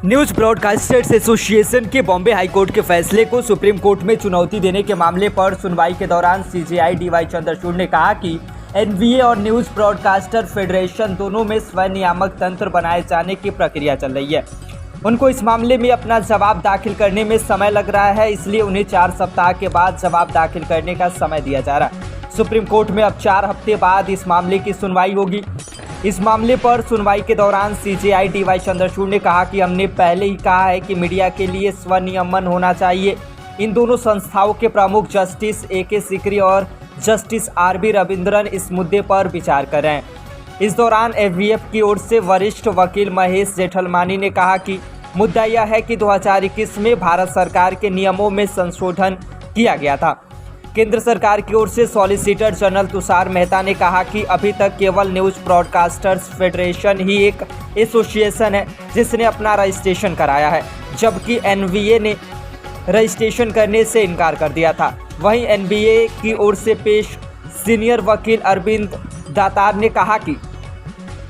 News broadcasters association के Bombay high court के फैसले को सुप्रीम कोर्ट में चुनौती देने के मामले पर सुनवाई के दौरान सीजेआई डीवाई चंद्रचूड़ ने कहा कि एनवीए और न्यूज ब्रॉडकास्टर फेडरेशन दोनों में स्वनियामक तंत्र बनाए जाने की प्रक्रिया चल रही है। उनको इस मामले में अपना जवाब दाखिल करने में समय लग रहा है, इसलिए उन्हें 4 सप्ताह के बाद जवाब दाखिल करने का समय दिया जा रहा है। सुप्रीम कोर्ट में अब 4 हफ्ते बाद इस मामले की सुनवाई होगी। इस मामले पर सुनवाई के दौरान सीजेआई डीवाई चंद्रचूड़ ने कहा कि हमने पहले ही कहा है कि मीडिया के लिए स्वनियमन होना चाहिए। इन दोनों संस्थाओं के प्रमुख जस्टिस ए.के. सीकरी और जस्टिस आर.बी. रविंद्रन इस मुद्दे पर विचार कर रहे हैं। इस दौरान एफवीएफ की ओर से वरिष्ठ वकील महेश जेठलमानी ने कहा कि मुद्दा यह है कि 2021 में भारत सरकार के नियमों में संशोधन किया गया था। केंद्र सरकार की ओर से सॉलिसिटर जनरल तुषार मेहता ने कहा कि अभी तक केवल न्यूज ब्रॉडकास्टर्स फेडरेशन ही एक एसोसिएशन है जिसने अपना रजिस्ट्रेशन कराया है, जबकि एनवीए ने रजिस्ट्रेशन करने से इनकार कर दिया था। वहीं एनवीए की ओर से पेश सीनियर वकील अरविंद दातार ने कहा कि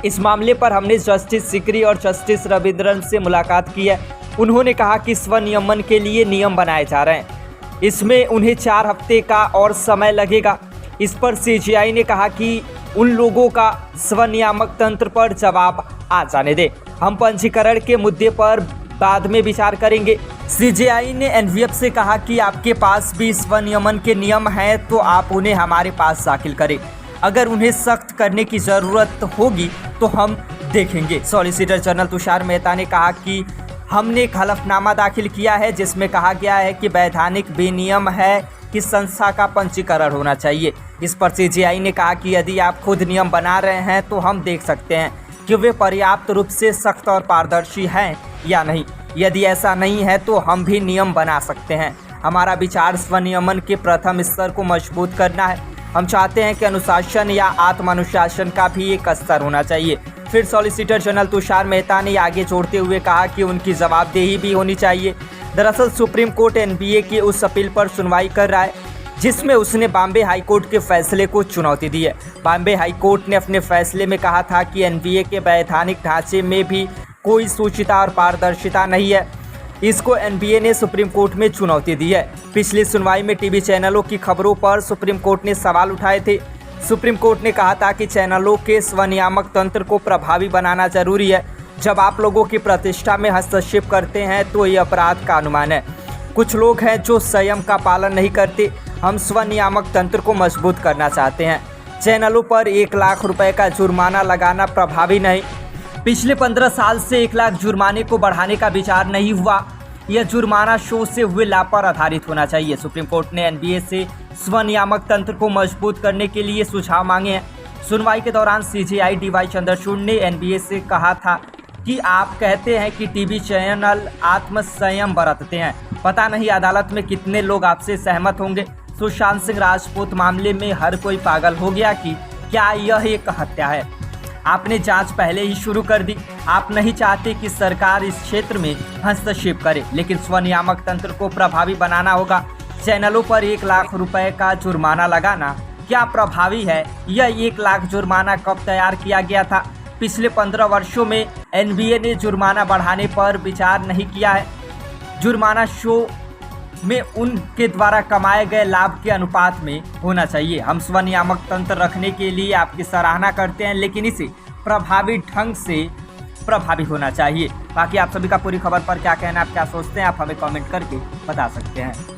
इस मामले पर हमने जस्टिस सीकरी और जस्टिस रविंद्रन से मुलाकात की है। उन्होंने कहा कि स्वनियमन के लिए नियम बनाए जा रहे हैं, इसमें उन्हें 4 हफ्ते का और समय लगेगा। इस पर सीजेआई ने कहा कि उन लोगों का स्वनियामक तंत्र पर जवाब आ जाने दें, हम पंजीकरण के मुद्दे पर बाद में विचार करेंगे। सीजेआई ने एनवीएफ से कहा कि आपके पास भी स्वनियमन के नियम हैं तो आप उन्हें हमारे पास दाखिल करें, अगर उन्हें सख्त करने की ज़रूरत होगी तो हम देखेंगे। सॉलिसिटर जनरल तुषार मेहता ने कहा कि हमने एक हलफनामा दाखिल किया है जिसमें कहा गया है कि वैधानिक बेनियम है कि संस्था का पंजीकरण होना चाहिए। इस पर सीजेआई ने कहा कि यदि आप खुद नियम बना रहे हैं तो हम देख सकते हैं कि वे पर्याप्त रूप से सख्त और पारदर्शी हैं या नहीं। यदि ऐसा नहीं है तो हम भी नियम बना सकते हैं। हमारा विचार स्वनियमन के प्रथम स्तर को मजबूत करना है। हम चाहते हैं कि अनुशासन या आत्मानुशासन का भी एक स्तर होना चाहिए। फिर सॉलिसिटर जनरल तुषार मेहता ने आगे जोड़ते हुए कहा कि उनकी जवाबदेही भी होनी चाहिए। दरअसल सुप्रीम कोर्ट एनवीए की उस अपील पर सुनवाई कर रहा है जिसमें उसने बॉम्बे हाईकोर्ट के फैसले को चुनौती दी है। बॉम्बे हाईकोर्ट ने अपने फैसले में कहा था कि एनवीए के वैधानिक ढांचे में भी कोई सूचिता और पारदर्शिता नहीं है। इसको एनवीए ने सुप्रीम कोर्ट में चुनौती दी है। पिछली सुनवाई में टीवी चैनलों की खबरों पर सुप्रीम कोर्ट ने सवाल उठाए थे। सुप्रीम कोर्ट ने कहा था कि चैनलों के स्वनियामक तंत्र को प्रभावी बनाना जरूरी है। जब आप लोगों की प्रतिष्ठा में हस्तक्षेप करते हैं तो ये अपराध का अनुमान है। कुछ लोग हैं जो संयम का पालन नहीं करते। हम स्वनियामक तंत्र को मजबूत करना चाहते हैं। चैनलों पर 1 लाख रुपए का जुर्माना लगाना प्रभावी नहीं। पिछले 15 साल से 1 लाख जुर्माने को बढ़ाने का विचार नहीं हुआ। यह जुर्माना शो से हुए लाभ पर आधारित होना चाहिए। सुप्रीम कोर्ट ने एनवीए से स्वनियामक तंत्र को मजबूत करने के लिए सुझाव मांगे हैं। सुनवाई के दौरान सीजेआई डीवाई चंद्रचूड़ ने एनवीए से कहा था कि आप कहते हैं कि टीवी चैनल आत्मसंयम बरतते हैं, पता नहीं अदालत में कितने लोग आपसे सहमत होंगे। सुशांत सिंह राजपूत मामले में हर कोई पागल हो गया कि क्या यह एक हत्या है? आपने जांच पहले ही शुरू कर दी। आप नहीं चाहते कि सरकार इस क्षेत्र में हस्तक्षेप करे, लेकिन स्वनियामक तंत्र को प्रभावी बनाना होगा। चैनलों पर 1 लाख रुपए का जुर्माना लगाना क्या प्रभावी है? यह 1 लाख जुर्माना कब तैयार किया गया था? पिछले 15 वर्षों में एनवीए ने जुर्माना बढ़ाने पर विचार नहीं किया है। जुर्माना शो में उनके द्वारा कमाए गए लाभ के अनुपात में होना चाहिए। हम स्वनियामक तंत्र रखने के लिए आपकी सराहना करते हैं, लेकिन इसे प्रभावी ढंग से प्रभावी होना चाहिए। बाकी आप सभी का पूरी खबर पर क्या कहना है, आप क्या सोचते हैं, आप हमें कमेंट करके बता सकते हैं।